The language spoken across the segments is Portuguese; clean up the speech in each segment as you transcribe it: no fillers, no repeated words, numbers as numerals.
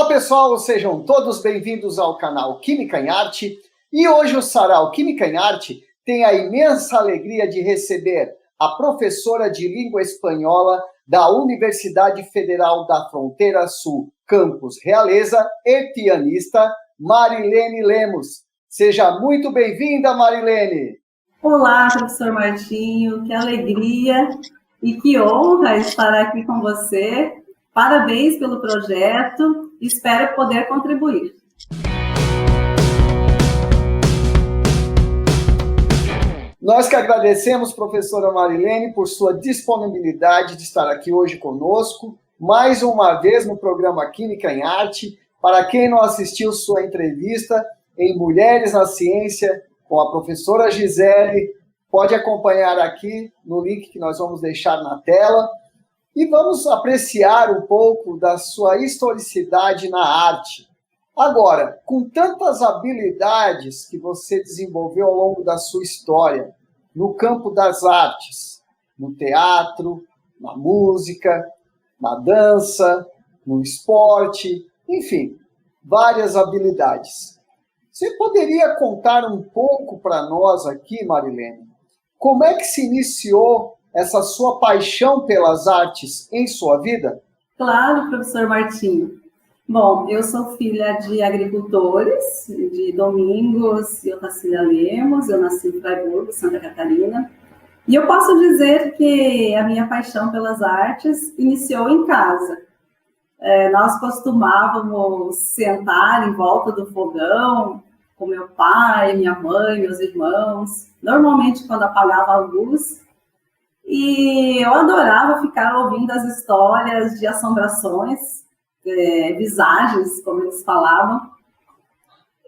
pessoal, sejam todos bem-vindos ao canal Química em Arte. E hoje o Sarau Química em Arte tem a imensa alegria de receber a professora de língua espanhola da Universidade Federal da Fronteira Sul, Campus Realeza, e pianista Marilene Lemos. Seja muito bem-vinda, Marilene! Olá, professor Martinho, que alegria e que honra estar aqui com você. Parabéns pelo projeto, espero poder contribuir. Nós que agradecemos, professora Marilene, por sua disponibilidade de estar aqui hoje conosco, mais uma vez no programa Química em Arte. Para quem não assistiu sua entrevista em Mulheres na Ciência, com a professora Gisele, pode acompanhar aqui no link que nós vamos deixar na tela. E vamos apreciar um pouco da sua historicidade na arte. Agora, com tantas habilidades que você desenvolveu ao longo da sua história, no campo das artes, no teatro, na música, na dança, no esporte, enfim, várias habilidades. Você poderia contar um pouco para nós aqui, Marilene, como é que se iniciou essa sua paixão pelas artes em sua vida? Claro, professor Martinho. Bom, eu sou filha de agricultores, de Domingos e Otacília Lemos, eu nasci em Freiburg, Santa Catarina, e eu posso dizer que a minha paixão pelas artes iniciou em casa. Nós costumávamos sentar em volta do fogão, com meu pai, minha mãe, meus irmãos, normalmente quando apagava a luz. E eu adorava ficar ouvindo as histórias de assombrações, visagens, como eles falavam.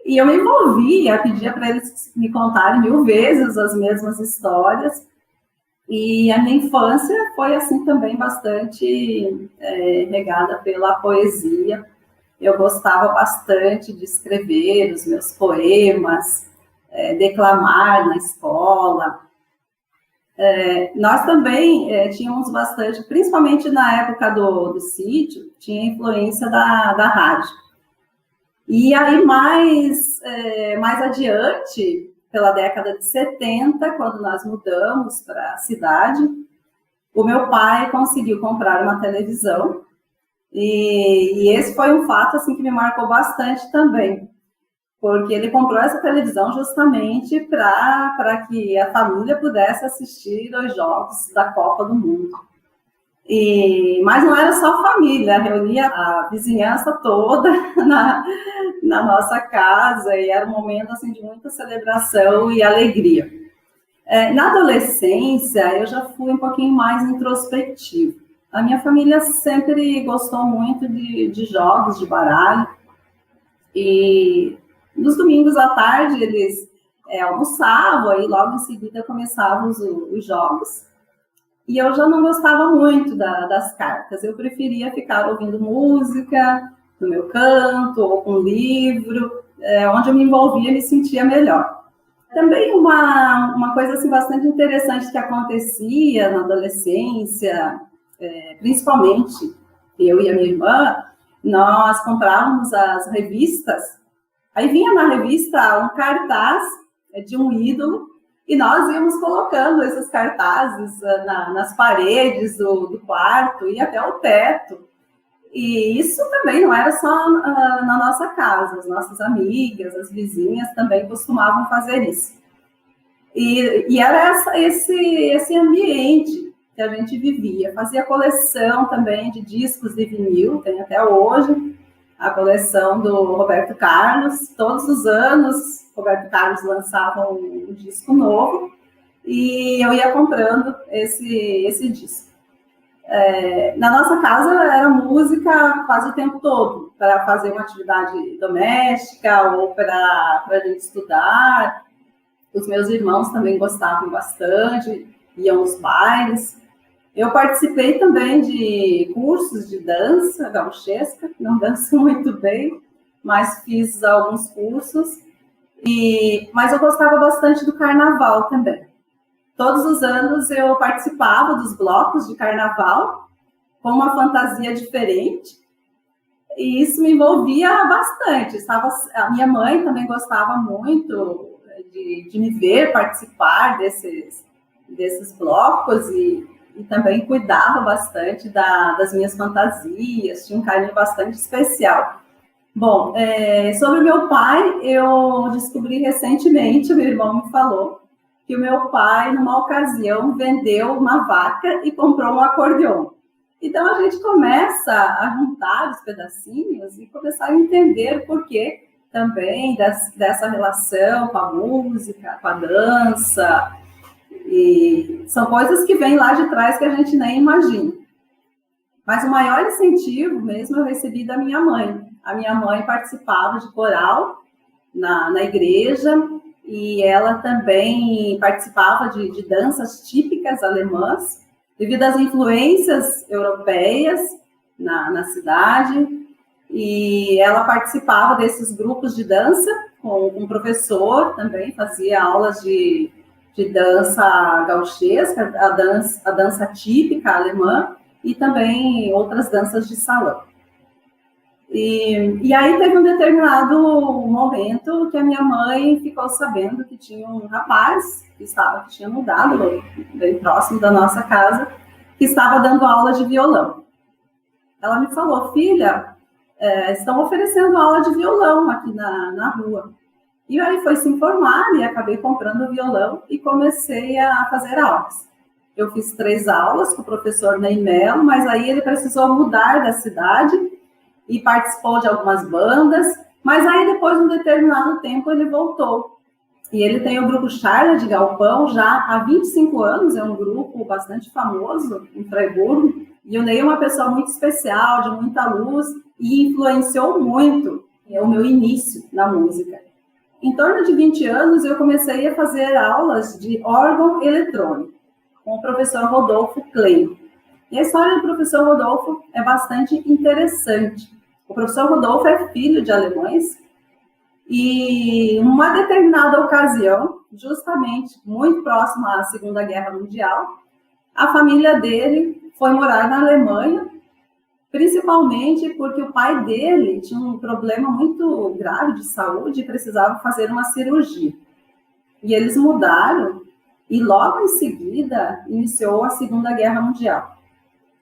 E eu me envolvia, pedia para eles me contarem 1000 vezes as mesmas histórias. E a minha infância foi assim também bastante regada pela poesia. Eu gostava bastante de escrever os meus poemas, declamar na escola. Nós também tínhamos bastante, principalmente na época do sítio, tinha influência da rádio. E aí, mais adiante, pela década de 70, quando nós mudamos para a cidade, o meu pai conseguiu comprar uma televisão, e esse foi um fato assim, que me marcou bastante também, porque ele comprou essa televisão justamente para que a família pudesse assistir aos jogos da Copa do Mundo. Mas não era só família, reunia a vizinhança toda na nossa casa, e era um momento assim, de muita celebração e alegria. Na adolescência, eu já fui um pouquinho mais introspectiva. A minha família sempre gostou muito de jogos, de baralho, e nos domingos à tarde, eles almoçavam e logo em seguida começavam os jogos. E eu já não gostava muito das cartas. Eu preferia ficar ouvindo música no meu canto ou com um livro, onde eu me envolvia e me sentia melhor. Também uma coisa assim, bastante interessante que acontecia na adolescência, principalmente eu e a minha irmã, nós comprávamos as revistas. Aí vinha na revista um cartaz de um ídolo e nós íamos colocando esses cartazes nas paredes do quarto e até o teto. E isso também não era só na nossa casa, as nossas amigas, as vizinhas também costumavam fazer isso. E era esse ambiente que a gente vivia. Fazia coleção também de discos de vinil, tem até hoje a coleção do Roberto Carlos. Todos os anos, Roberto Carlos lançava um disco novo e eu ia comprando esse disco. Na nossa casa era música quase o tempo todo, para fazer uma atividade doméstica ou para a gente estudar. Os meus irmãos também gostavam bastante, iam aos bailes. Eu participei também de cursos de dança gauchesca, não danço muito bem, mas fiz alguns cursos. Mas eu gostava bastante do carnaval também. Todos os anos eu participava dos blocos de carnaval, com uma fantasia diferente. E isso me envolvia bastante. A minha mãe também gostava muito de me ver participar desses blocos e também cuidava bastante das minhas fantasias, tinha um carinho bastante especial. Bom, sobre o meu pai, eu descobri recentemente, meu irmão me falou, que o meu pai, numa ocasião, vendeu uma vaca e comprou um acordeon. Então, a gente começa a juntar os pedacinhos e começar a entender o porquê também dessa relação com a música, com a dança. E são coisas que vêm lá de trás que a gente nem imagina. Mas o maior incentivo mesmo eu recebi da minha mãe. A minha mãe participava de coral na igreja e ela também participava de danças típicas alemãs, devido às influências europeias na cidade, e ela participava desses grupos de dança com um professor também, fazia aulas de dança gauchesca, a dança típica alemã, e também outras danças de salão. E aí teve um determinado momento que a minha mãe ficou sabendo que tinha um rapaz que tinha mudado bem próximo da nossa casa, que estava dando aula de violão. Ela me falou: filha, estão oferecendo aula de violão aqui na rua. E aí foi se informar e acabei comprando o violão e comecei a fazer aulas. Eu fiz 3 aulas com o professor Ney Mello, mas aí ele precisou mudar da cidade e participou de algumas bandas, mas aí depois de um determinado tempo ele voltou. E ele tem o grupo Charla de Galpão já há 25 anos, é um grupo bastante famoso em Freiburgo, e o Ney é uma pessoa muito especial, de muita luz, e influenciou muito o meu início na música. Em torno de 20 anos eu comecei a fazer aulas de órgão eletrônico com o professor Rodolfo Klein. E a história do professor Rodolfo é bastante interessante. O professor Rodolfo é filho de alemães e, em uma determinada ocasião, justamente muito próximo à Segunda Guerra Mundial, a família dele foi morar na Alemanha, principalmente porque o pai dele tinha um problema muito grave de saúde e precisava fazer uma cirurgia. E eles mudaram e logo em seguida iniciou a Segunda Guerra Mundial.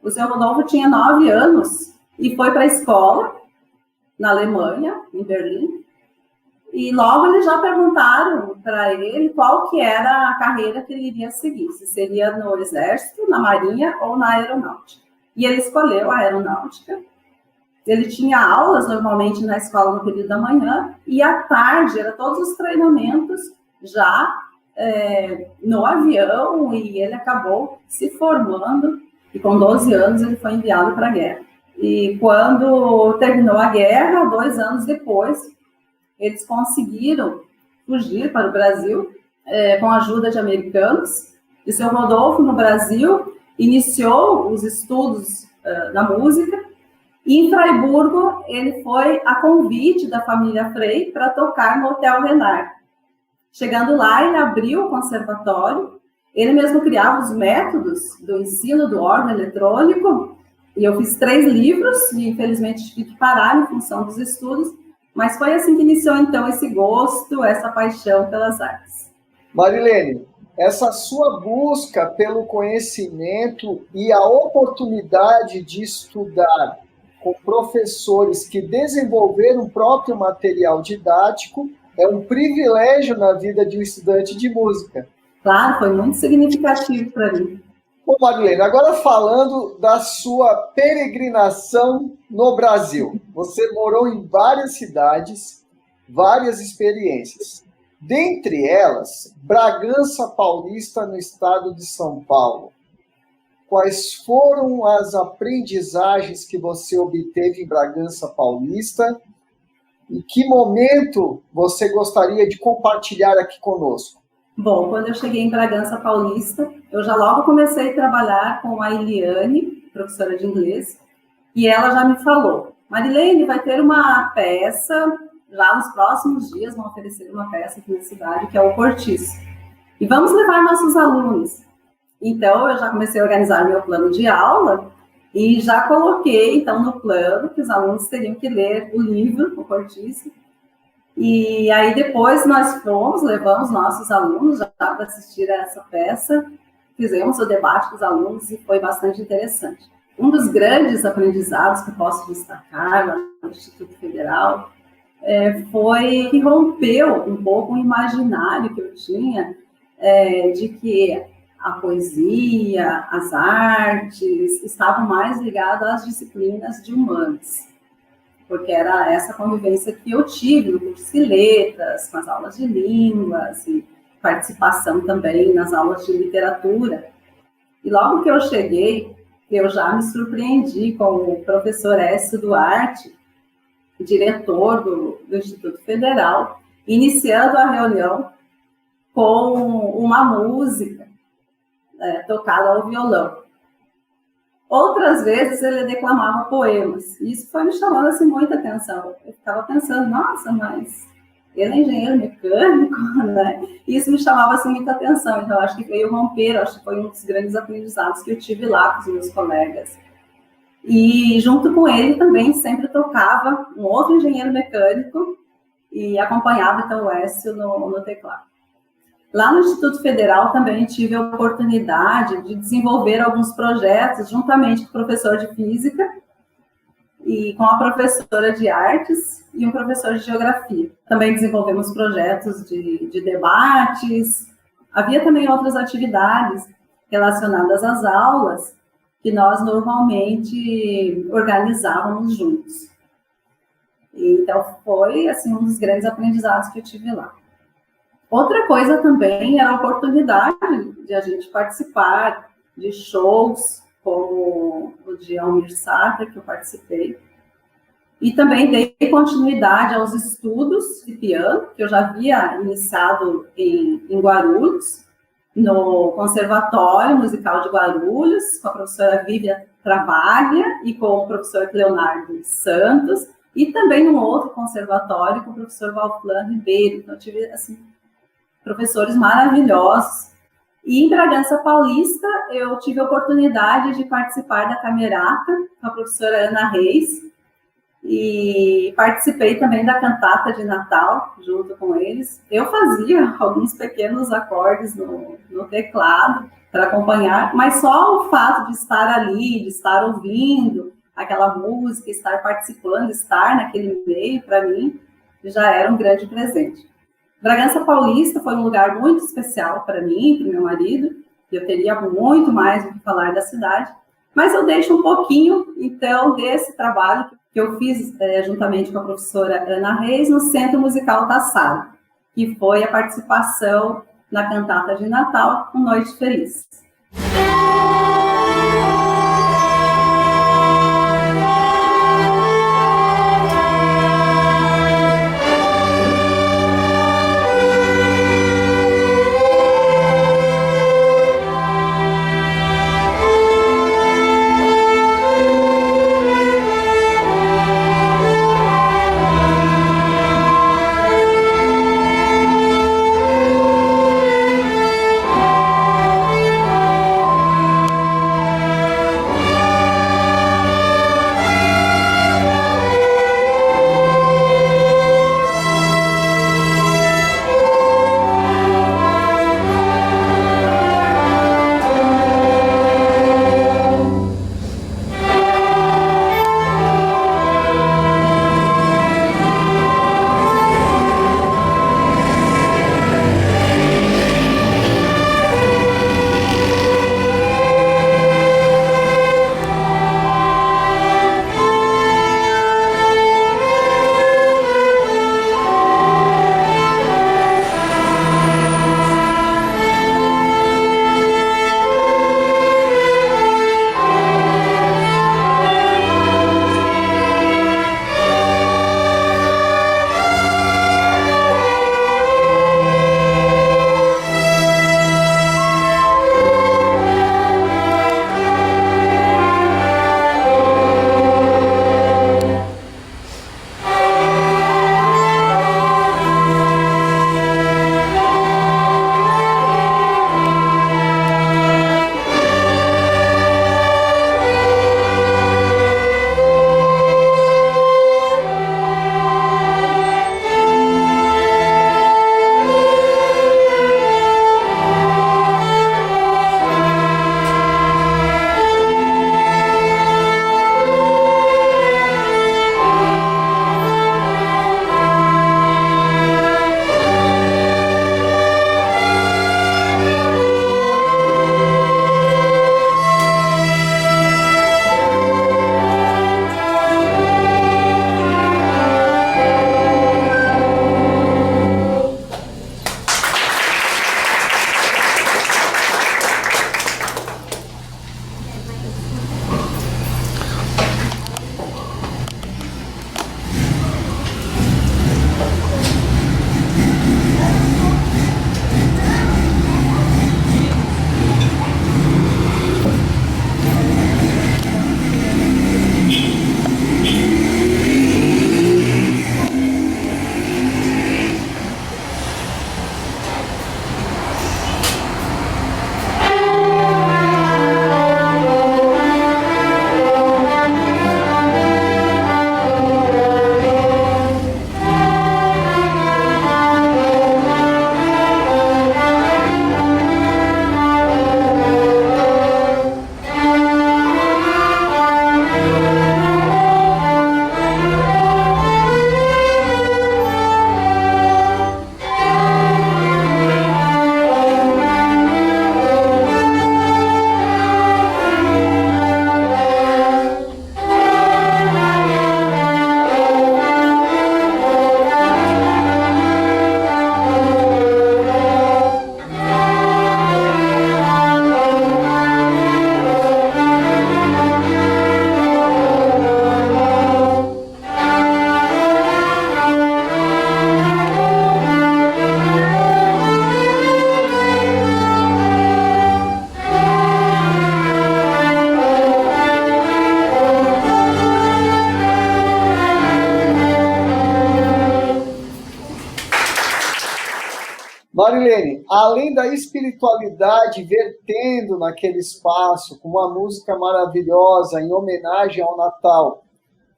O seu Rodolfo tinha 9 anos e foi para a escola na Alemanha, em Berlim, e logo eles já perguntaram para ele qual que era a carreira que ele iria seguir, se seria no Exército, na Marinha ou na Aeronáutica. E ele escolheu a Aeronáutica. Ele tinha aulas normalmente na escola no período da manhã, e à tarde eram todos os treinamentos já no avião, e ele acabou se formando. E com 12 anos ele foi enviado para a guerra. E quando terminou a guerra, 2 anos depois, eles conseguiram fugir para o Brasil com a ajuda de americanos. E o seu Rodolfo, no Brasil, iniciou os estudos da música. E em Freiburgo, ele foi a convite da família Frey para tocar no Hotel Renard. Chegando lá, ele abriu o conservatório. Ele mesmo criava os métodos do ensino do órgão eletrônico, e eu fiz 3 livros, e infelizmente tive que parar em função dos estudos, mas foi assim que iniciou então esse gosto, essa paixão pelas artes. Marilene, essa sua busca pelo conhecimento e a oportunidade de estudar com professores que desenvolveram o próprio material didático é um privilégio na vida de um estudante de música. Claro, foi muito significativo para mim. Bom, Marilene, agora falando da sua peregrinação no Brasil. Você morou em várias cidades, várias experiências. Dentre elas, Bragança Paulista, no estado de São Paulo. Quais foram as aprendizagens que você obteve em Bragança Paulista? E que momento você gostaria de compartilhar aqui conosco? Bom, quando eu cheguei em Bragança Paulista, eu já logo comecei a trabalhar com a Eliane, professora de inglês, e ela já me falou: Marilene, vai ter uma peça, já nos próximos dias vão oferecer uma peça aqui na cidade, que é o Cortiço. E vamos levar nossos alunos. Então, eu já comecei a organizar meu plano de aula, E já coloquei, então, no plano que os alunos teriam que ler o livro, o Cortiço. E aí depois nós levamos nossos alunos já para assistir a essa peça, fizemos o debate com os alunos e foi bastante interessante. Um dos grandes aprendizados que eu posso destacar lá no Instituto Federal foi que rompeu um pouco o imaginário que eu tinha de que a poesia, as artes estavam mais ligadas às disciplinas de humanas, porque era essa convivência que eu tive no curso de letras, com as aulas de línguas e participação também nas aulas de literatura. E logo que eu cheguei, eu já me surpreendi com o professor Écio Duarte, diretor do Instituto Federal, iniciando a reunião com uma música tocada ao violão. Outras vezes ele declamava poemas, e isso foi me chamando assim, muita atenção. Eu ficava pensando, nossa, mas ele é engenheiro mecânico, né? E isso me chamava assim, muita atenção, então acho que veio romper, acho que foi um dos grandes aprendizados que eu tive lá com os meus colegas. E junto com ele também sempre tocava um outro engenheiro mecânico e acompanhava então o Écio no teclado. Lá no Instituto Federal também tive a oportunidade de desenvolver alguns projetos juntamente com o professor de física e com a professora de artes e um professor de geografia. Também desenvolvemos projetos de debates. Havia também outras atividades relacionadas às aulas que nós normalmente organizávamos juntos. Então, foi assim, um dos grandes aprendizados que eu tive lá. Outra coisa também era a oportunidade de a gente participar de shows, como o de Almir Sater, que eu participei. E também dei continuidade aos estudos de piano, que eu já havia iniciado em Guarulhos, no Conservatório Musical de Guarulhos, com a professora Vívia Travaglia e com o professor Leonardo Santos, e também num outro conservatório com o professor Valflan Ribeiro. Então, eu tive, assim, professores maravilhosos. E em Bragança Paulista, eu tive a oportunidade de participar da Camerata com a professora Ana Reis, e participei também da cantata de Natal, junto com eles. Eu fazia alguns pequenos acordes no teclado para acompanhar, mas só o fato de estar ali, de estar ouvindo aquela música, estar participando, estar naquele meio, para mim, já era um grande presente. Bragança Paulista foi um lugar muito especial para mim, para o meu marido, e eu teria muito mais o que falar da cidade, mas eu deixo um pouquinho, então, desse trabalho que eu fiz juntamente com a professora Ana Reis no Centro Musical Tassaro, que foi a participação na cantata de Natal, Uma Noite Feliz. Marilene, além da espiritualidade vertendo naquele espaço, com uma música maravilhosa em homenagem ao Natal,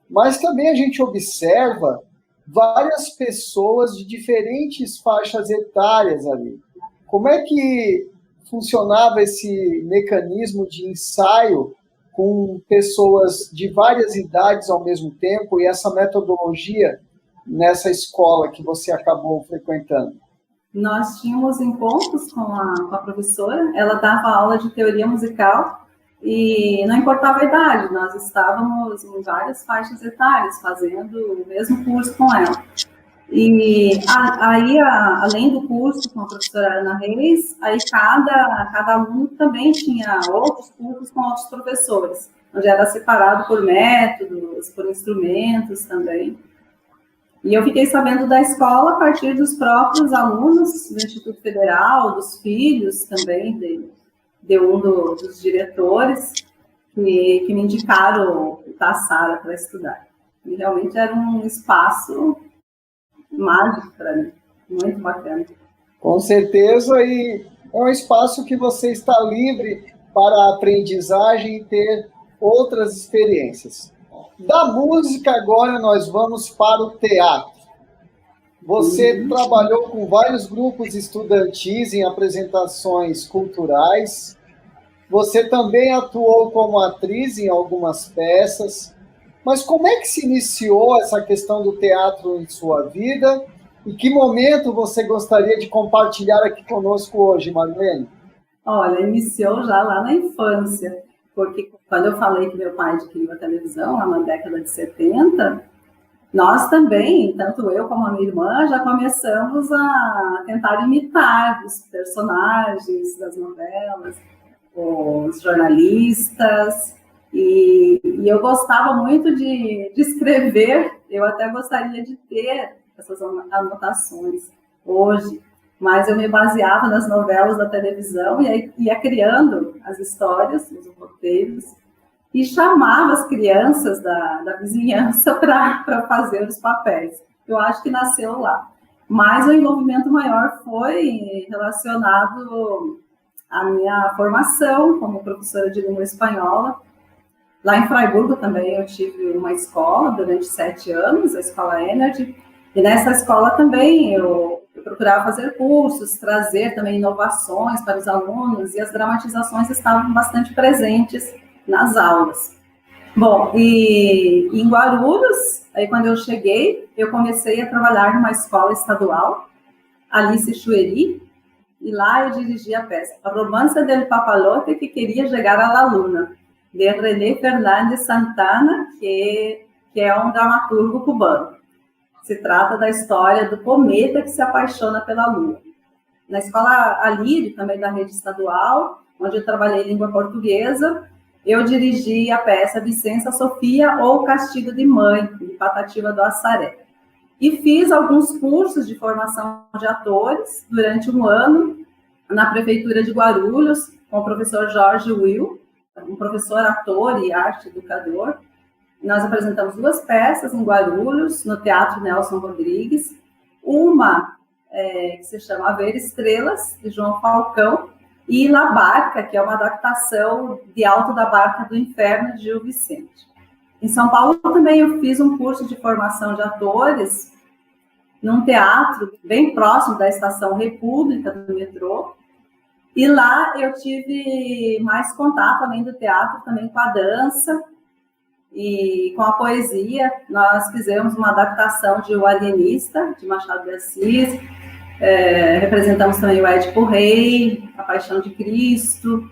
mas também a gente observa várias pessoas de diferentes faixas etárias ali. Como é que funcionava esse mecanismo de ensaio com pessoas de várias idades ao mesmo tempo e essa metodologia nessa escola que você acabou frequentando? Nós tínhamos encontros com a professora, ela dava aula de teoria musical e não importava a idade, nós estávamos em várias faixas etárias fazendo o mesmo curso com ela. E aí, além do curso com a professora Ana Reis, aí cada aluno também tinha outros cursos com outros professores, onde era separado por métodos, por instrumentos também. E eu fiquei sabendo da escola a partir dos próprios alunos do Instituto Federal, dos filhos também, de um dos diretores, que me indicaram o Tassara para estudar. E realmente era um espaço mágico para mim, muito bacana. Com certeza, e é um espaço que você está livre para a aprendizagem e ter outras experiências. Da música, agora nós vamos para o teatro. Você trabalhou com vários grupos estudantis em apresentações culturais. Você também atuou como atriz em algumas peças. Mas como é que se iniciou essa questão do teatro em sua vida? E que momento você gostaria de compartilhar aqui conosco hoje, Marilene? Olha, iniciou já lá na infância, porque quando eu falei que meu pai adquiriu a televisão, lá na década de 70, nós também, tanto eu como a minha irmã, já começamos a tentar imitar os personagens das novelas, os jornalistas. E eu gostava muito de escrever, eu até gostaria de ter essas anotações hoje, mas eu me baseava nas novelas da televisão e aí ia criando as histórias, os roteiros, e chamava as crianças da vizinhança para fazer os papéis. Eu acho que nasceu lá. Mas o envolvimento maior foi relacionado à minha formação como professora de língua espanhola. Lá em Fraiburgo também eu tive uma escola durante 7 anos, a Escola Energy, e nessa escola também eu procurava fazer cursos, trazer também inovações para os alunos, e as dramatizações estavam bastante presentes nas aulas. Bom, e em Guarulhos, aí quando eu cheguei, eu comecei a trabalhar numa escola estadual, Alice Chueri, e lá eu dirigi a peça Romance del Papalote que queria chegar à la Luna, de René Fernández Santana, que é um dramaturgo cubano. Se trata da história do cometa que se apaixona pela Lua. Na escola Alírio, também da rede estadual, onde eu trabalhei língua portuguesa, eu dirigi a peça Vicença Sofia ou Castigo de Mãe, de Patativa do Assaré. E fiz alguns cursos de formação de atores durante um ano na Prefeitura de Guarulhos, com o professor Jorge Will, um professor, ator e arte educador. Nós apresentamos 2 peças em Guarulhos, no Teatro Nelson Rodrigues. Uma que se chama A Ver Estrelas, de João Falcão, e La Barca, que é uma adaptação de Alto da Barca do Inferno, de Gil Vicente. Em São Paulo também eu fiz um curso de formação de atores num teatro bem próximo da Estação República, do metrô. E lá eu tive mais contato, além do teatro, também com a dança e com a poesia. Nós fizemos uma adaptação de O Alienista, de Machado de Assis, representamos também o Édipo Rei, A Paixão de Cristo,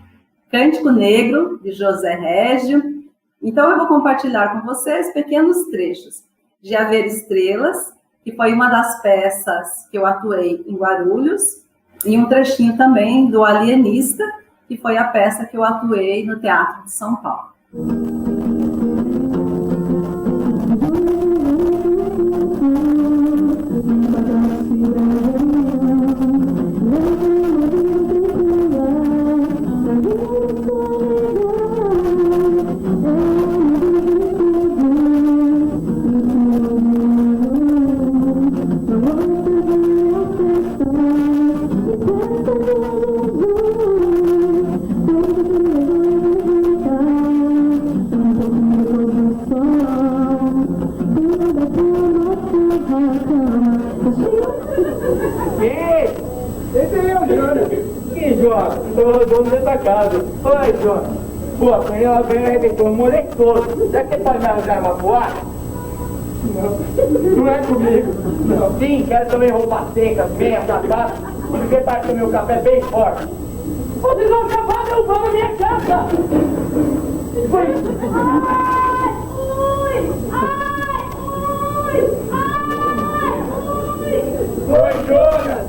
Cântico Negro, de José Régio. Então eu vou compartilhar com vocês pequenos trechos de A Ver Estrelas, que foi uma das peças que eu atuei em Guarulhos, e um trechinho também do Alienista, que foi a peça que eu atuei no Teatro de São Paulo. Quem? Esse é eu, Jonas. Que Jonas? Sou o dono dessa casa. Oi, Jonas. Pô, a panela veio e arrebentou o moleque todo. Já que pode me arranjar uma boate? Não é comigo. Não. Sim, quero também roupa seca, bem abraçada, porque parece que o meu café é bem forte. Vocês vão acabar derrubando a minha casa! Foi. Ai! Ui! Ai! Ui! Ai! Oi, Jonas!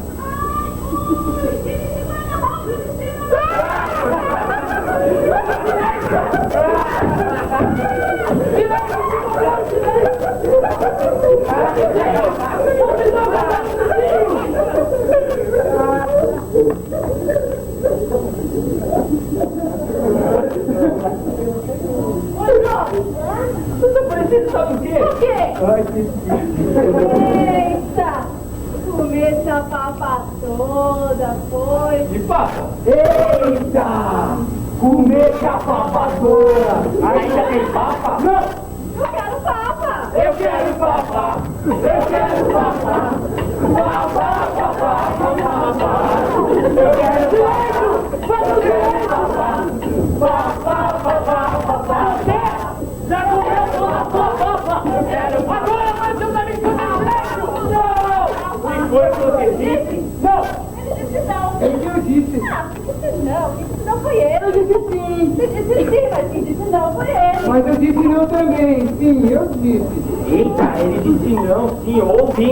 Você precisa sabe o quê? O quê? Ai, que... Eita! Comer essa papa toda, foi? Que papa? Eita! Comer a papa toda! Ainda tem papa? Não! Eu quero papa! Eu quero papa! Eu quero papa! Papa, papa, papa! Eu quero papa! Eu quero papa! Papa, papa, papa! Já comeu toda a sua papa! Eu quero papa! Agora você tá me comendo! Não! E foi o que você disse? Não! Ele disse não! É o que eu disse! Ah, quem disse não foi ele! Eu disse sim! Você disse sim, mas quem disse não foi ele! Mas eu disse não também, sim, eu disse. Eita, ele disse não, sim, eu ouvi.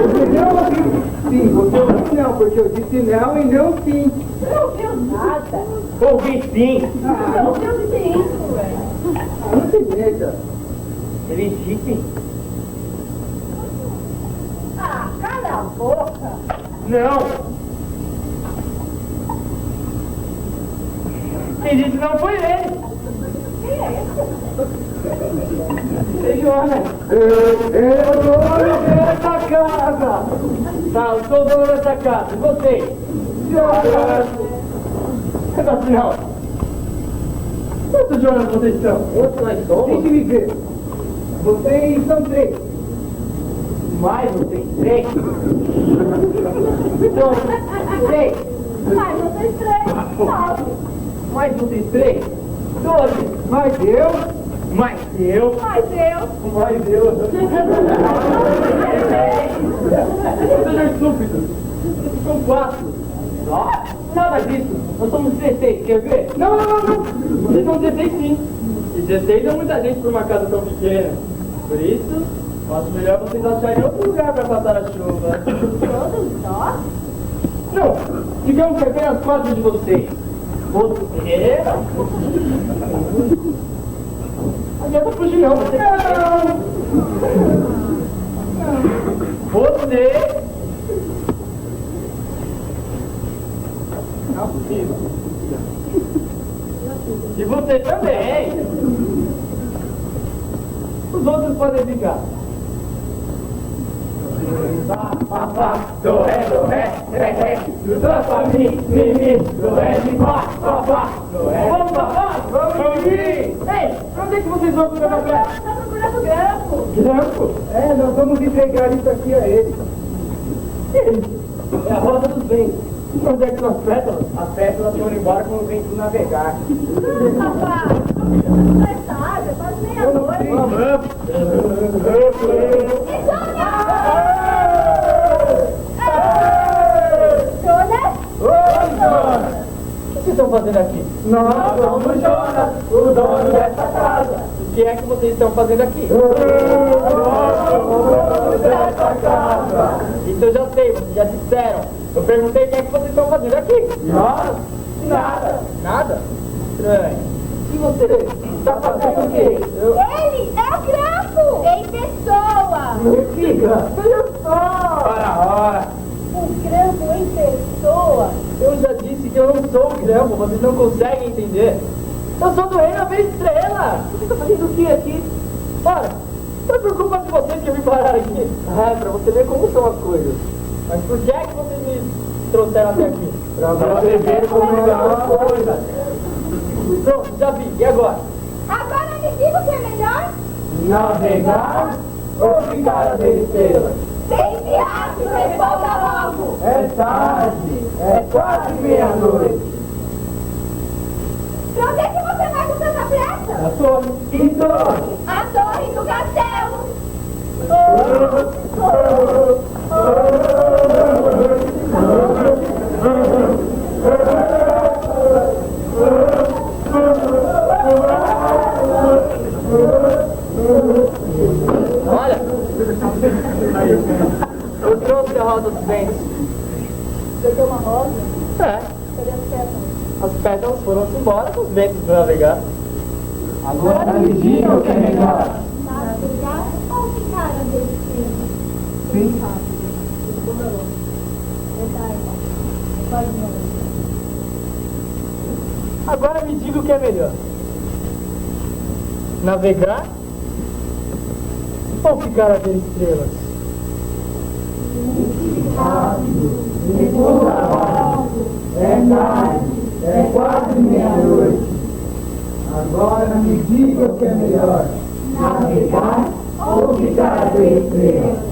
Você não ouviu? Sim, você ouviu não, porque eu disse não e não sim. Não ouviu nada! Ouvi sim. Não ouviu sim, ué! Não tem medo. Ele disse Ah, cala a boca! não. Quem disse não foi ele. Quem é esse? Ei, Jonas. Eu sou o dono dessa casa. Tá, eu sou o dono dessa casa. E você? Jonas. Não. Quantos Jonas vocês são? Quantos nós somos? Deixe-me ver. Vocês são 3. Mais vocês 3? Então, 3. Ai, vocês três! 9! Mais vocês 3? 12. Mais eu? Mais eu? Mas eu! Mais eu. Vocês são estúpidos. São 4. Ó, nada disso. Nós somos 16, quer ver? Não. Vocês são 16 sim. E 16 é muita gente para uma casa tão pequena. Por isso, acho melhor vocês acharem outro lugar para passar a chuva. Todos nós? Não, digamos que apenas 4 de vocês. Você... Não adianta fugir não, você... Você... Não, possível. E você também. Os outros podem ficar. Do, ré, ré, do, fa, mi, do, ré, mi, fá, do, ré. Vamos, papai, vamos vir. Ei, pra onde é que vocês vão procurar café? Tá procurando grampo! Grampo? É, nós vamos entregar isso aqui a ele. É a roda dos ventos. Onde é que são as pétalas? As pétalas foram embora com o vento navegar. Papai, não é tarde, é quase meia-noite. Jonas? Oi, Jonas! O que vocês estão fazendo aqui? Nós somos o Jonas, o dono dessa casa. O que é que vocês estão fazendo aqui? Nós somos o dono dessa casa. Isso eu já sei, vocês já disseram. Eu perguntei o que é que vocês estão fazendo aqui. Nós? Nada. Nada? Estranho. E você? Está fazendo o quê? Ele é o grampo! Em pessoa! Que grampo? Eu sou! Ora! O grampo em pessoa! Eu já disse que eu não sou o grampo, vocês não conseguem entender. Eu sou do Reino da Estrela! Você está fazendo o que aqui? Ora, foi por culpa de vocês que eu vim parar aqui. Ah, pra você ver como são as coisas. Mas por que é que vocês me trouxeram até aqui? Pra você ver como são as coisas. Pronto, já vi. E agora? Agora me diga o que é melhor? Navegar ou ficar à beira estrela? Bem viado, responda logo! É tarde, é quase meia-noite. Pra onde é que você vai com tanta pressa? A torre, que torre? A torre do castelo! Olha, eu trouxe a roda dos ventos. Você deu uma rosa? É, Cadê as pétalas? as pétalas foram-se embora com os ventos para navegar. Agora me diga o que é melhor. Navegar ou ficar a desespero? Sim. Verdade. Pode me Agora me diga o que é melhor. Navegar ou ficar a ver estrelas? É tarde, é quase meia-noite. Agora me diga o que é melhor. Navegar ou ficar a ver estrelas?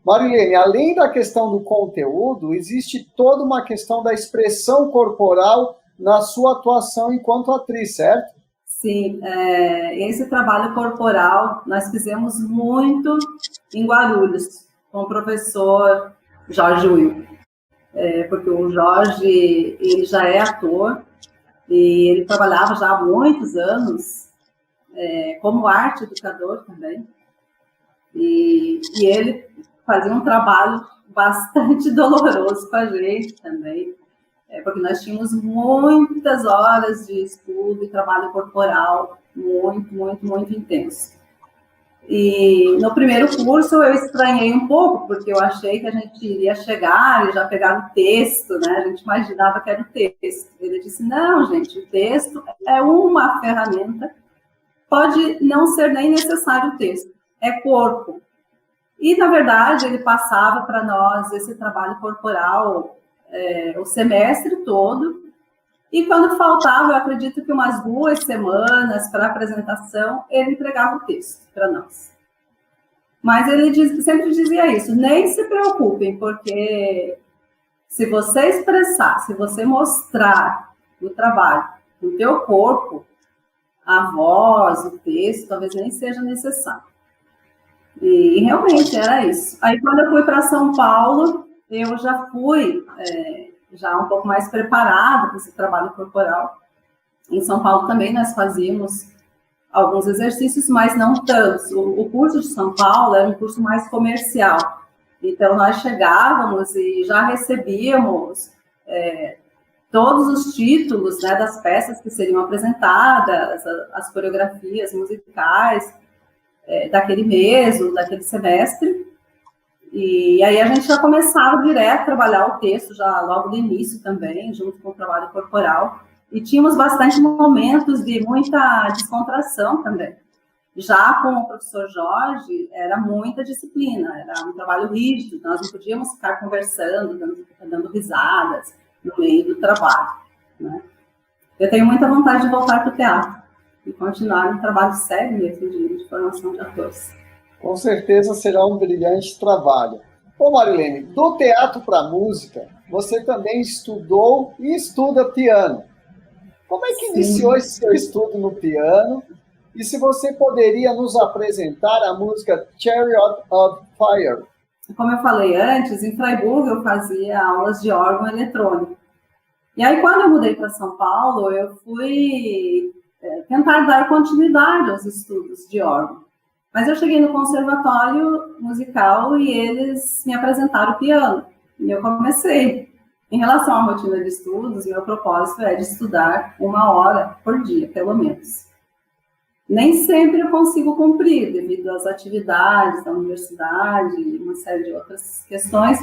Marilene, além da questão do conteúdo, existe toda uma questão da expressão corporal na sua atuação enquanto atriz, certo? Sim, esse trabalho corporal nós fizemos muito em Guarulhos, com o professor Jorge Will. Porque o Jorge, ele já é ator, e ele trabalhava já há muitos anos como arte educador também, e ele fazia um trabalho bastante doloroso com a gente também, porque nós tínhamos muitas horas de estudo e trabalho corporal muito, muito, muito intenso. E no primeiro curso eu estranhei um pouco, porque eu achei que a gente iria chegar e já pegar o texto, né? A gente imaginava que era o texto. Ele disse, não, gente, o texto é uma ferramenta, pode não ser nem necessário o texto, é corpo. E, na verdade, ele passava para nós esse trabalho corporal o semestre todo, e quando faltava, eu acredito que umas 2 semanas para a apresentação, ele entregava o texto para nós. Mas ele sempre dizia isso, nem se preocupem, porque se você expressar, se você mostrar o trabalho no teu corpo, a voz, o texto, talvez nem seja necessário. E realmente era isso. Aí, quando eu fui para São Paulo, eu já fui já um pouco mais preparada para esse trabalho corporal. Em São Paulo também nós fazíamos alguns exercícios, mas não tantos. O curso de São Paulo era um curso mais comercial. Então, nós chegávamos e já recebíamos todos os títulos, né, das peças que seriam apresentadas, as coreografias musicais, daquele mês ou daquele semestre, e aí a gente já começava direto a trabalhar o texto, já logo no início também, junto com o trabalho corporal, E tínhamos bastante momentos de muita descontração também. Já com o professor Jorge, era muita disciplina, era um trabalho rígido, nós não podíamos ficar conversando, dando risadas no meio do trabalho, né? Eu tenho muita vontade de voltar para o teatro e continuar um trabalho sério mesmo de formação de atores. Com certeza será um brilhante trabalho. Ô Marilene, do teatro para a música, você também estudou e estuda piano. Como é que iniciou esse seu estudo no piano? E se você poderia nos apresentar a música Chariot of Fire? Como eu falei antes, em Freiburg eu fazia aulas de órgão eletrônico. E aí, quando eu mudei para São Paulo, eu fui tentar dar continuidade aos estudos de órgão. Mas eu cheguei no conservatório musical e eles me apresentaram o piano. E eu comecei. Em relação à rotina de estudos, meu propósito é de estudar 1 hora por dia, pelo menos. Nem sempre eu consigo cumprir, devido às atividades da universidade e uma série de outras questões,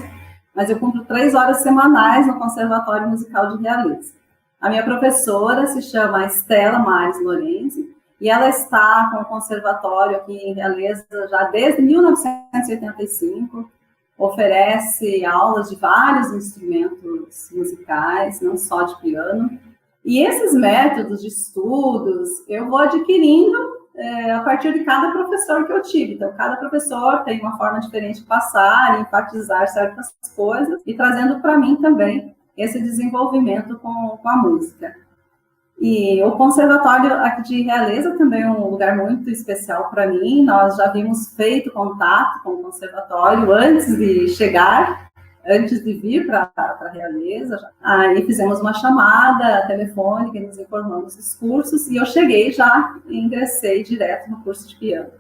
mas eu cumpro 3 horas semanais no Conservatório Musical de Realeza. A minha professora se chama Estela Mares Lorenzi, e ela está com o conservatório aqui em Realeza já desde 1985, oferece aulas de vários instrumentos musicais, não só de piano. E esses métodos de estudos eu vou adquirindo a partir de cada professor que eu tive. Então, cada professor tem uma forma diferente de passar, enfatizar certas coisas e trazendo para mim também esse desenvolvimento com a música. E o Conservatório aqui de Realeza também é um lugar muito especial para mim. Nós já havíamos feito contato com o Conservatório antes de chegar, antes de vir para Realeza. Aí fizemos uma chamada telefônica, nos informamos dos cursos, e eu cheguei já e ingressei direto no curso de piano.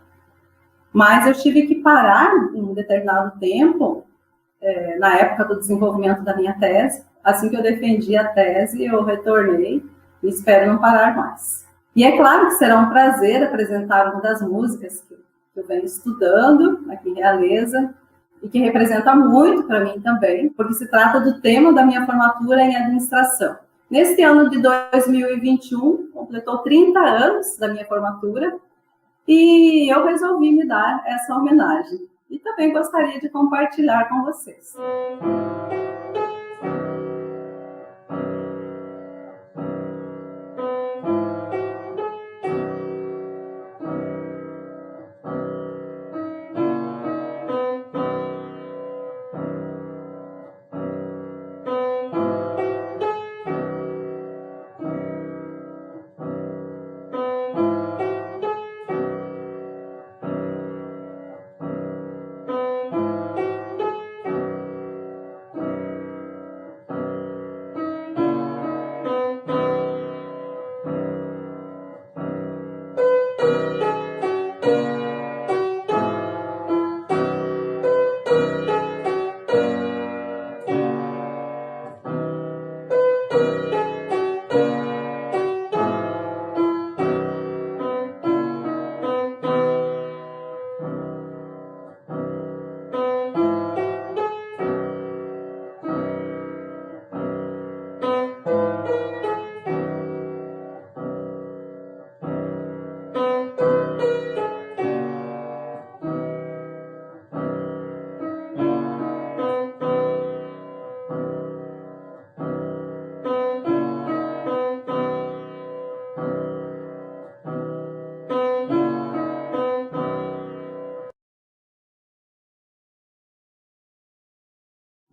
Mas eu tive que parar um determinado tempo, na época do desenvolvimento da minha tese. Assim que eu defendi a tese, eu retornei e espero não parar mais. E é claro que será um prazer apresentar uma das músicas que eu venho estudando aqui em Realeza, e que representa muito para mim também, porque se trata do tema da minha formatura em administração. Neste ano de 2021, completou 30 anos da minha formatura, e eu resolvi me dar essa homenagem. E também gostaria de compartilhar com vocês.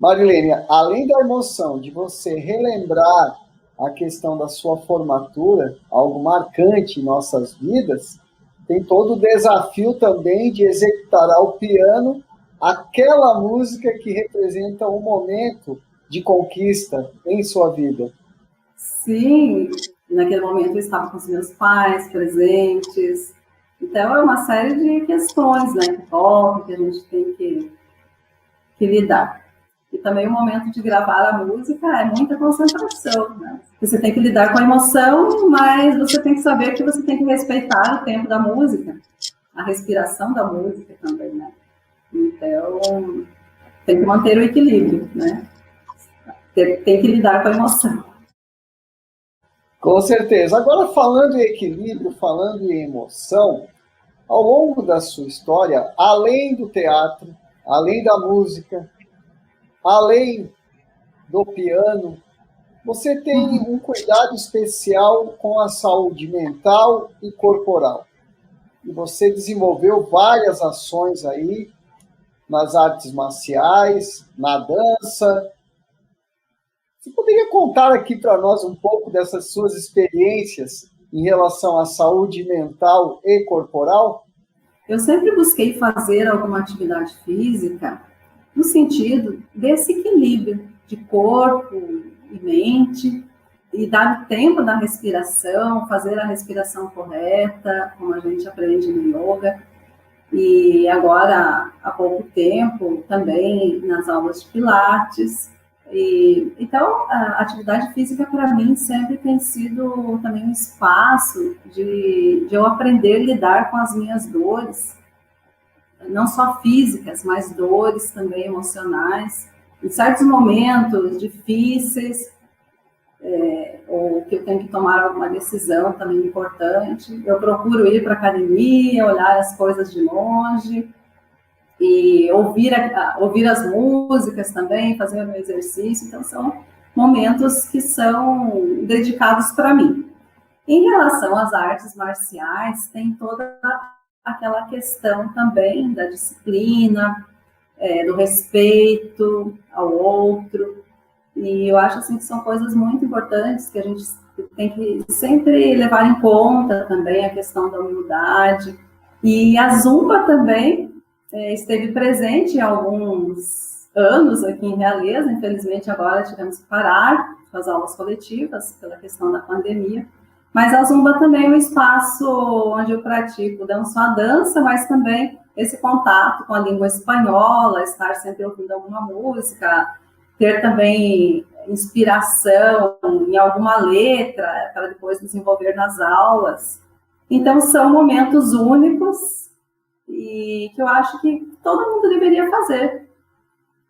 Marilene, além da emoção de você relembrar a questão da sua formatura, algo marcante em nossas vidas, tem todo o desafio também de executar ao piano aquela música que representa um momento de conquista em sua vida. Sim, naquele momento eu estava com os meus pais presentes. Então, é uma série de questões, né, que a gente tem que lidar. E também o momento de gravar a música é muita concentração, né? Você tem que lidar com a emoção, mas você tem que saber que você tem que respeitar o tempo da música, a respiração da música também, né? Então, tem que manter o equilíbrio, né? Tem que lidar com a emoção. Com certeza. Agora, falando em equilíbrio, falando em emoção, ao longo da sua história, além do teatro, além da música, além do piano, você tem um cuidado especial com a saúde mental e corporal. E você desenvolveu várias ações aí nas artes marciais, na dança. Você poderia contar aqui para nós um pouco dessas suas experiências em relação à saúde mental e corporal? Eu sempre busquei fazer alguma atividade física no sentido desse equilíbrio de corpo e mente, e dar tempo da respiração, fazer a respiração correta, como a gente aprende no yoga. E agora, há pouco tempo, também nas aulas de Pilates. Então, a atividade física, para mim, sempre tem sido também um espaço de eu aprender a lidar com as minhas dores, não só físicas, mas dores também emocionais. Em certos momentos difíceis, ou que eu tenho que tomar alguma decisão também importante, eu procuro ir para a academia, olhar as coisas de longe, e ouvir as músicas também, fazer o meu exercício. Então, são momentos que são dedicados para mim. Em relação às artes marciais, tem toda aquela questão também da disciplina, do respeito ao outro, e eu acho assim, que são coisas muito importantes que a gente tem que sempre levar em conta também, a questão da humildade. E a Zumba também esteve presente há alguns anos aqui em Realeza. Infelizmente, agora tivemos que parar com as aulas coletivas pela questão da pandemia. Mas a Zumba também é um espaço onde eu pratico não só a dança, mas também esse contato com a língua espanhola, estar sempre ouvindo alguma música, ter também inspiração em alguma letra para depois desenvolver nas aulas. Então, são momentos únicos e que eu acho que todo mundo deveria fazer,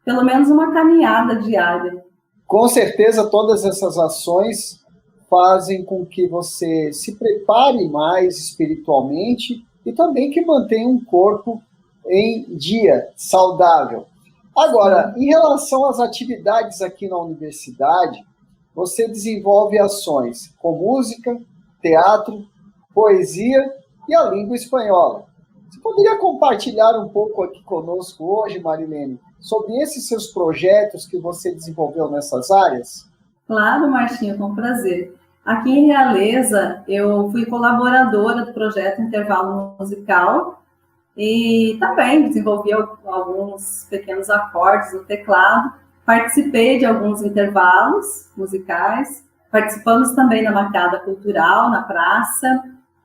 pelo menos uma caminhada diária. Com certeza, todas essas ações fazem com que você se prepare mais espiritualmente e também que mantenha um corpo em dia, saudável. Agora, em relação às atividades aqui na universidade, você desenvolve ações com música, teatro, poesia e a língua espanhola. Você poderia compartilhar um pouco aqui conosco hoje, Marilene, sobre esses seus projetos que você desenvolveu nessas áreas? Claro, Martinha, com prazer. Aqui em Realeza, eu fui colaboradora do projeto Intervalo Musical e também desenvolvi alguns pequenos acordes no teclado. Participei de alguns intervalos musicais, participamos também da Macada Cultural, na praça,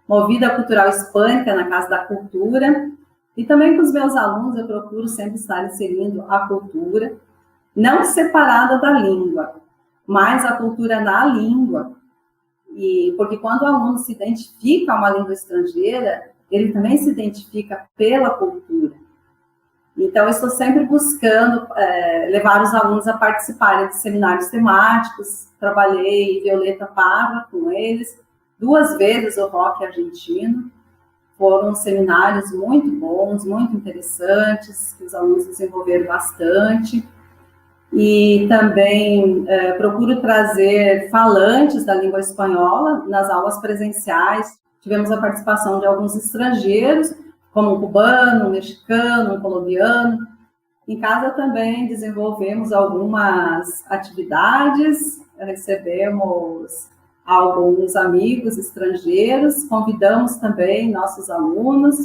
Movida Cultural Hispânica, na Casa da Cultura, e também com os meus alunos eu procuro sempre estar inserindo a cultura, não separada da língua, mas a cultura na língua. Porque quando o aluno se identifica a uma língua estrangeira, ele também se identifica pela cultura. Então, eu estou sempre buscando levar os alunos a participarem de seminários temáticos. Trabalhei Violeta Parra com eles, 2 vezes o rock argentino. Foram seminários muito bons, muito interessantes, que os alunos desenvolveram bastante. E também procuro trazer falantes da língua espanhola nas aulas presenciais. Tivemos a participação de alguns estrangeiros, como um cubano, um mexicano, um colombiano. Em casa também desenvolvemos algumas atividades, recebemos alguns amigos estrangeiros, convidamos também nossos alunos.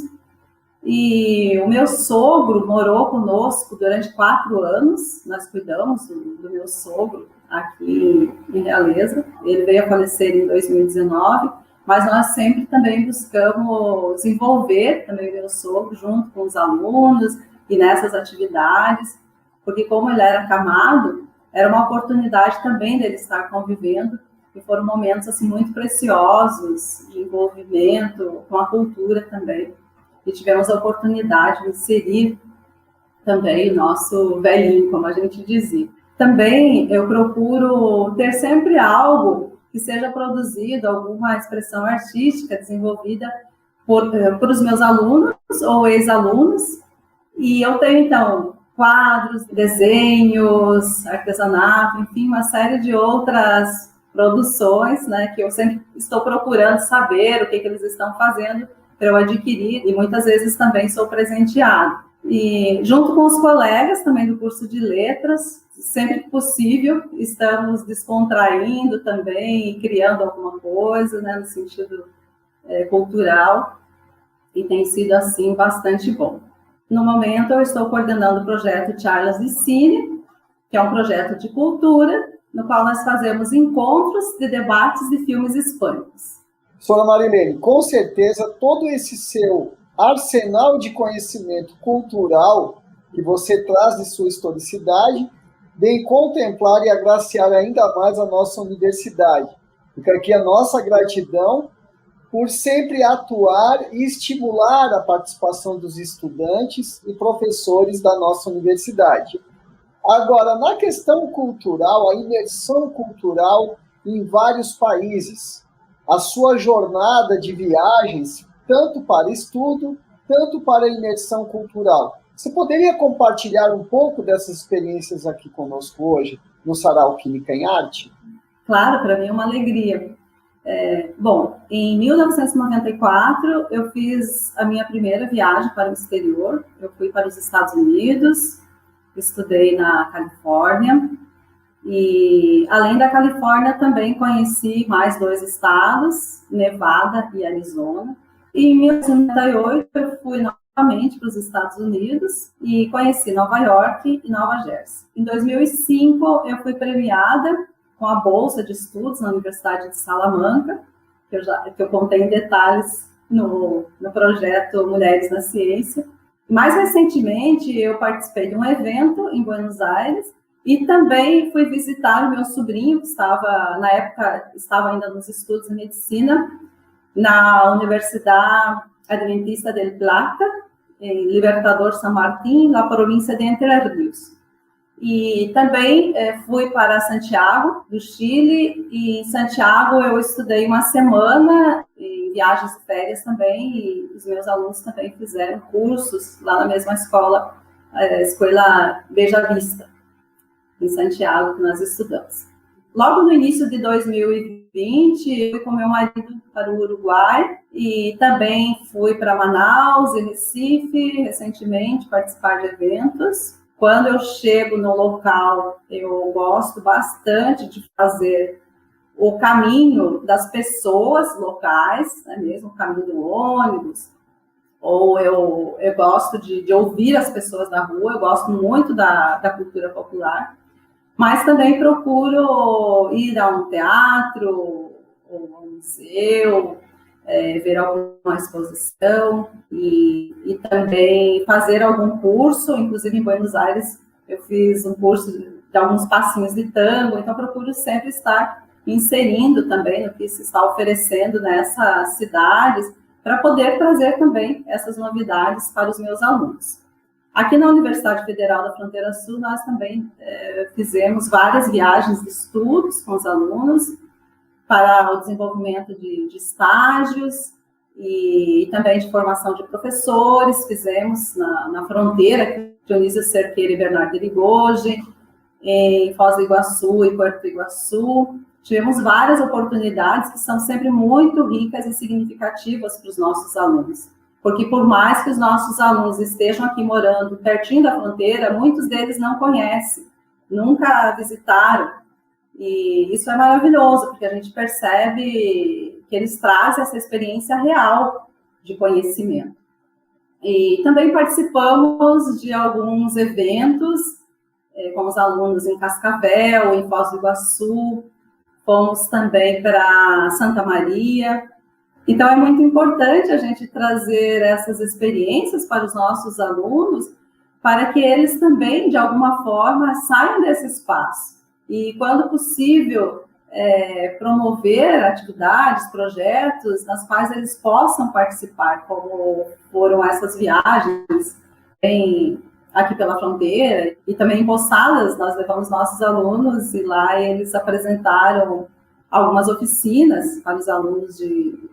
E o meu sogro morou conosco durante 4 anos, nós cuidamos do meu sogro aqui em Realeza. Ele veio a falecer em 2019, mas nós sempre também buscamos desenvolver também o meu sogro junto com os alunos e nessas atividades, porque como ele era acamado, era uma oportunidade também dele estar convivendo, e foram momentos assim, muito preciosos de envolvimento com a cultura também. E tivemos a oportunidade de inserir também o nosso velhinho, como a gente dizia. Também eu procuro ter sempre algo que seja produzido alguma expressão artística desenvolvida por os meus alunos ou ex-alunos. E eu tenho, então, quadros, desenhos, artesanato, enfim, uma série de outras produções, né, que eu sempre estou procurando saber o que eles estão fazendo para eu adquirir, e muitas vezes também sou presenteado. E junto com os colegas também do curso de letras, sempre que possível, estamos descontraindo também e criando alguma coisa, né, no sentido cultural, e tem sido, assim, bastante bom. No momento, eu estou coordenando o projeto Charlas de Cine, que é um projeto de cultura, no qual nós fazemos encontros de debates de filmes hispânicos. Sra. Marilene, com certeza, todo esse seu arsenal de conhecimento cultural que você traz de sua historicidade, vem contemplar e agraciar ainda mais a nossa universidade. Fica aqui a nossa gratidão por sempre atuar e estimular a participação dos estudantes e professores da nossa universidade. Agora, na questão cultural, a imersão cultural em vários países, a sua jornada de viagens, tanto para estudo, tanto para a imersão cultural. Você poderia compartilhar um pouco dessas experiências aqui conosco hoje, no Sarau Química em Arte? Claro, para mim é uma alegria. Bom, em 1994, eu fiz a minha primeira viagem para o exterior. Eu fui para os Estados Unidos, estudei na Califórnia, e além da Califórnia também conheci mais 2 estados, Nevada e Arizona. E em 1998 eu fui novamente para os Estados Unidos e conheci Nova York e Nova Jersey. Em 2005 eu fui premiada com a bolsa de estudos na Universidade de Salamanca, que eu contei em detalhes no projeto Mulheres na Ciência. Mais recentemente, eu participei de um evento em Buenos Aires e também fui visitar o meu sobrinho, que na época estava ainda nos estudos de medicina, na Universidade Adventista del Plata, em Libertador San Martín, na província de Entre Ríos. E também fui para Santiago, do Chile, e em Santiago eu estudei uma semana em viagens de férias também, e os meus alunos também fizeram cursos lá na mesma escola, a Escola Beja Vista, em Santiago, que nós estudamos. Logo no início de 2020, eu fui com meu marido para o Uruguai e também fui para Manaus e Recife, recentemente, participar de eventos. Quando eu chego no local, eu gosto bastante de fazer o caminho das pessoas locais, né, mesmo o caminho do ônibus, ou eu gosto de ouvir as pessoas na rua, eu gosto muito da cultura popular, mas também procuro ir a um teatro, ou a um museu, ver alguma exposição e também fazer algum curso. Inclusive, em Buenos Aires, eu fiz um curso de alguns passinhos de tango, então procuro sempre estar inserindo também no que se está oferecendo nessas cidades, para poder trazer também essas novidades para os meus alunos. Aqui na Universidade Federal da Fronteira Sul, nós também fizemos várias viagens de estudos com os alunos, para o desenvolvimento de estágios e também de formação de professores. Fizemos na fronteira, Dionísio Cerqueira e Bernardo Irigoyen, em Foz do Iguaçu e Porto Iguaçu. Tivemos várias oportunidades que são sempre muito ricas e significativas para os nossos alunos. Porque por mais que os nossos alunos estejam aqui morando pertinho da fronteira, muitos deles não conhecem, nunca visitaram. E isso é maravilhoso, porque a gente percebe que eles trazem essa experiência real de conhecimento. E também participamos de alguns eventos com os alunos em Cascavel, em Foz do Iguaçu, fomos também para Santa Maria. Então, é muito importante a gente trazer essas experiências para os nossos alunos, para que eles também, de alguma forma, saiam desse espaço. E, quando possível, promover atividades, projetos nas quais eles possam participar, como foram essas viagens aqui pela fronteira, e também em Poçadas, nós levamos nossos alunos e lá eles apresentaram algumas oficinas para os alunos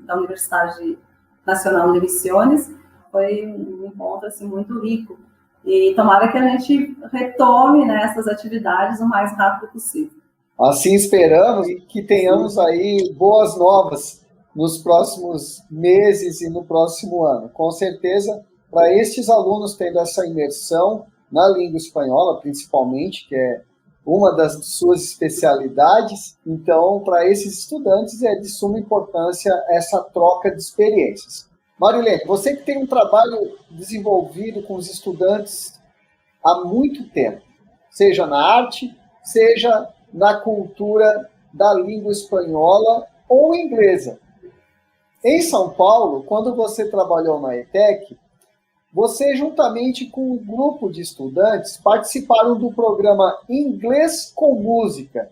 da Universidade Nacional de Misiones. Foi um encontro assim, muito rico. E tomara que a gente retome, né, essas atividades o mais rápido possível. Assim esperamos e que tenhamos aí boas novas nos próximos meses e no próximo ano. Com certeza, para estes alunos tendo essa imersão na língua espanhola, principalmente, que é uma das suas especialidades, então, para esses estudantes é de suma importância essa troca de experiências. Marilene, você que tem um trabalho desenvolvido com os estudantes há muito tempo, seja na arte, seja na cultura da língua espanhola ou inglesa. Em São Paulo, quando você trabalhou na ETEC, você, juntamente com um grupo de estudantes, participaram do programa Inglês com Música.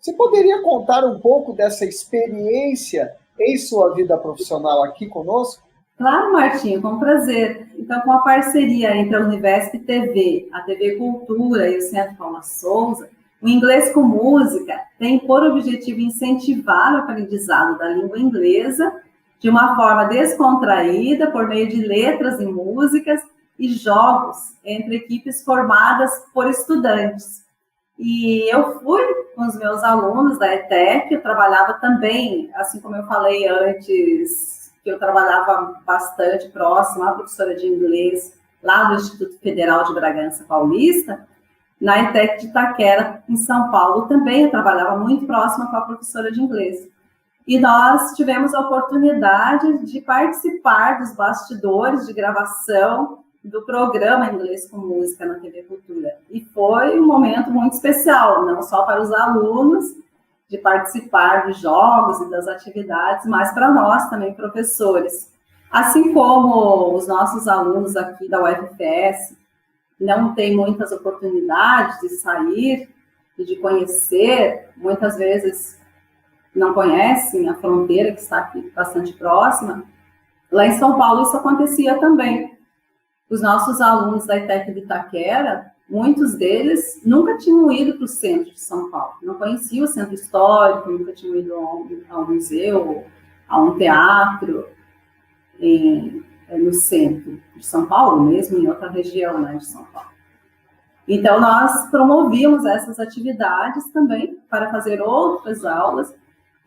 Você poderia contar um pouco dessa experiência em sua vida profissional aqui conosco? Claro, Martinho, com prazer. Então, com a parceria entre a Univesp TV, a TV Cultura e o Centro Paula Souza, o Inglês com Música tem por objetivo incentivar o aprendizado da língua inglesa de uma forma descontraída, por meio de letras e músicas e jogos entre equipes formadas por estudantes. E eu fui com os meus alunos da ETEC, eu trabalhava também, assim como eu falei antes, que eu trabalhava bastante próximo à professora de inglês lá do Instituto Federal de Bragança Paulista, na ETEC de Itaquera, em São Paulo, também eu trabalhava muito próxima com a professora de inglês. E nós tivemos a oportunidade de participar dos bastidores de gravação do programa Inglês com Música na TV Cultura. E foi um momento muito especial, não só para os alunos, de participar dos jogos e das atividades, mas para nós também, professores. Assim como os nossos alunos aqui da UFPS não têm muitas oportunidades de sair e de conhecer, muitas vezes não conhecem a fronteira que está aqui bastante próxima, lá em São Paulo isso acontecia também. Os nossos alunos da ETEC de Itaquera, muitos deles nunca tinham ido para o centro de São Paulo, não conheciam o centro histórico, nunca tinham ido a um museu, a um teatro no centro de São Paulo, mesmo em outra região, né, de São Paulo. Então, nós promovíamos essas atividades também para fazer outras aulas,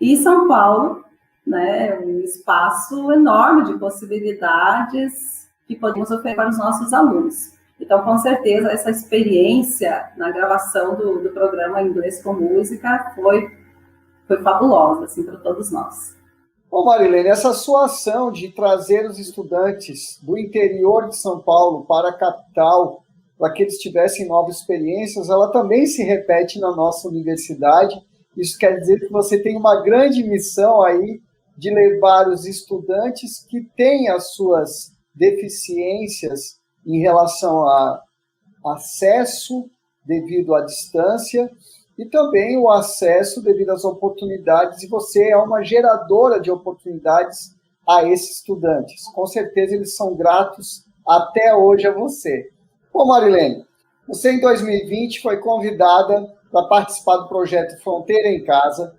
e São Paulo, né, um espaço enorme de possibilidades que podemos oferecer para os nossos alunos. Então, com certeza, essa experiência na gravação do programa Inglês com Música foi fabulosa, assim, para todos nós. Bom, Marilene, essa sua ação de trazer os estudantes do interior de São Paulo para a capital, para que eles tivessem novas experiências, ela também se repete na nossa universidade. Isso quer dizer que você tem uma grande missão aí de levar os estudantes que têm as suas deficiências em relação a acesso devido à distância e também o acesso devido às oportunidades, e você é uma geradora de oportunidades a esses estudantes. Com certeza eles são gratos até hoje a você. Bom, Marilene, você em 2020 foi convidada para participar do projeto Fronteira em Casa,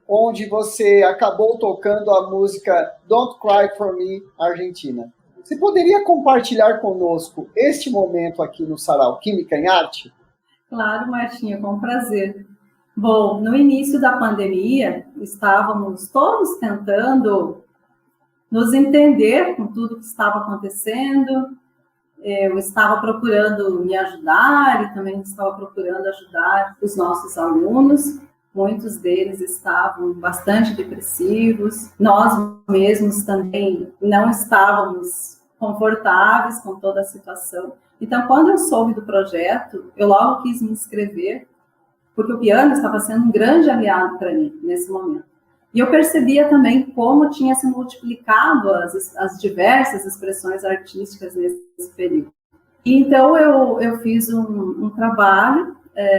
onde você acabou tocando a música Don't Cry For Me, Argentina. Você poderia compartilhar conosco este momento aqui no Sarau Química em Arte? Claro, Martinha, com prazer. Bom, no início da pandemia, estávamos todos tentando nos entender com tudo que estava acontecendo. Eu estava procurando me ajudar e também estava procurando ajudar os nossos alunos. Muitos deles estavam bastante depressivos. Nós mesmos também não estávamos confortáveis com toda a situação. Então, quando eu soube do projeto, eu logo quis me inscrever, porque o piano estava sendo um grande aliado para mim nesse momento. E eu percebia também como tinha se multiplicado as diversas expressões artísticas nesse período. E então, eu fiz um trabalho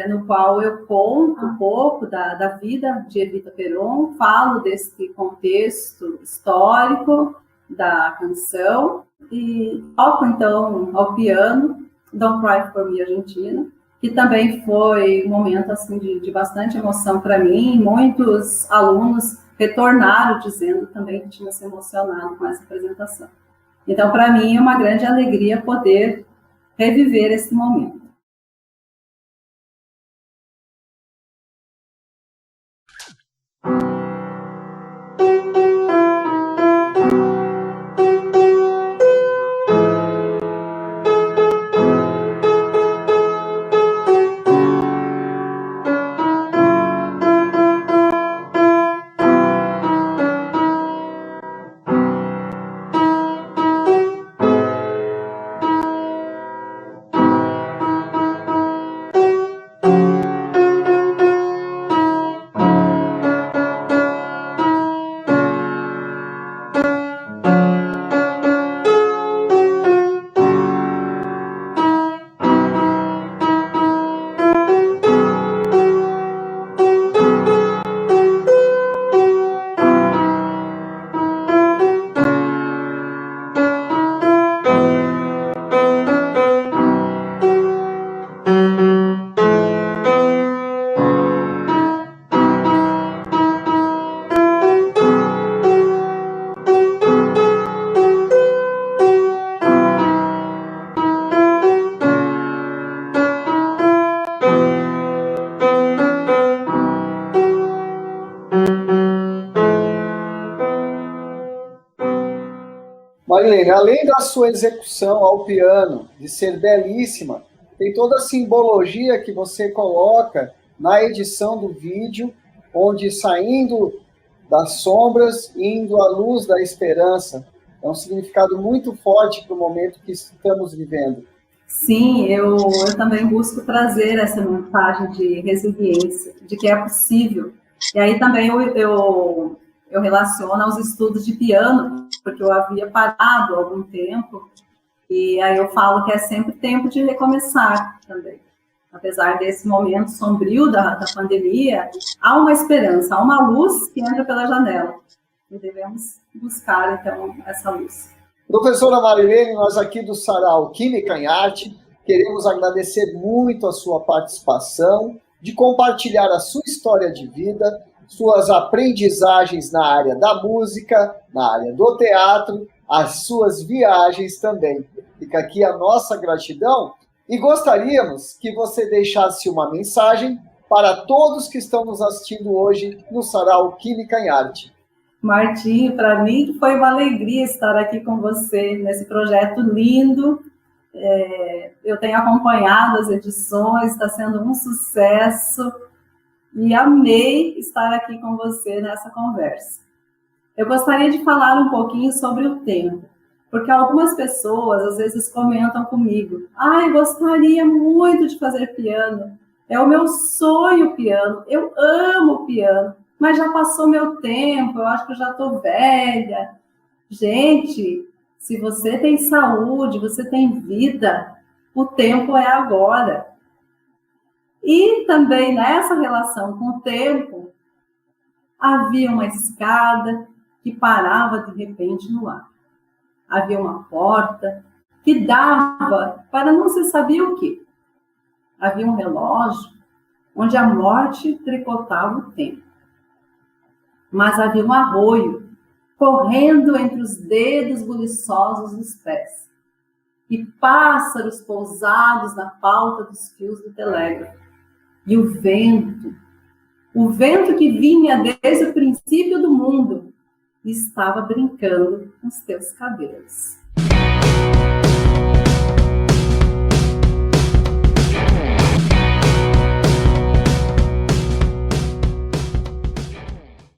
no qual eu conto um pouco da vida de Evita Peron, falo desse contexto histórico da canção e toco, então, ao piano, Don't Cry For Me, Argentina. que também foi um momento assim, de bastante emoção para mim. Muitos alunos retornaram dizendo também que tinham se emocionado com essa apresentação. Então, para mim, é uma grande alegria poder reviver esse momento. Marilene, além da sua execução ao piano, de ser belíssima, tem toda a simbologia que você coloca na edição do vídeo, onde saindo das sombras, indo à luz da esperança. É um significado muito forte para o momento que estamos vivendo. Sim, eu também busco trazer essa mensagem de resiliência, de que é possível. E aí também eu relaciono aos estudos de piano, porque eu havia parado há algum tempo, e aí eu falo que é sempre tempo de recomeçar também. Apesar desse momento sombrio da pandemia, há uma esperança, há uma luz que entra pela janela. E devemos buscar, então, essa luz. Professora Marilene, nós aqui do Sarau Química em Arte queremos agradecer muito a sua participação, de compartilhar a sua história de vida, suas aprendizagens na área da música, na área do teatro, as suas viagens também. Fica aqui a nossa gratidão e gostaríamos que você deixasse uma mensagem para todos que estão nos assistindo hoje no Sarau Química em Arte. Martinho, para mim foi uma alegria estar aqui com você nesse projeto lindo. Eu tenho acompanhado as edições, está sendo um sucesso e amei estar aqui com você nessa conversa. Eu gostaria de falar um pouquinho sobre o tempo, porque algumas pessoas às vezes comentam comigo: eu gostaria muito de fazer piano, é o meu sonho piano, eu amo piano, mas já passou meu tempo, eu acho que eu já estou velha. Gente, se você tem saúde, você tem vida, o tempo é agora. E também nessa relação com o tempo, havia uma escada que parava de repente no ar. Havia uma porta que dava para não se sabia o quê. Havia um relógio onde a morte tricotava o tempo. Mas havia um arroio correndo entre os dedos buliçosos dos pés, e pássaros pousados na pauta dos fios do telégrafo, e o vento que vinha desde o princípio do mundo, estava brincando com os teus cabelos.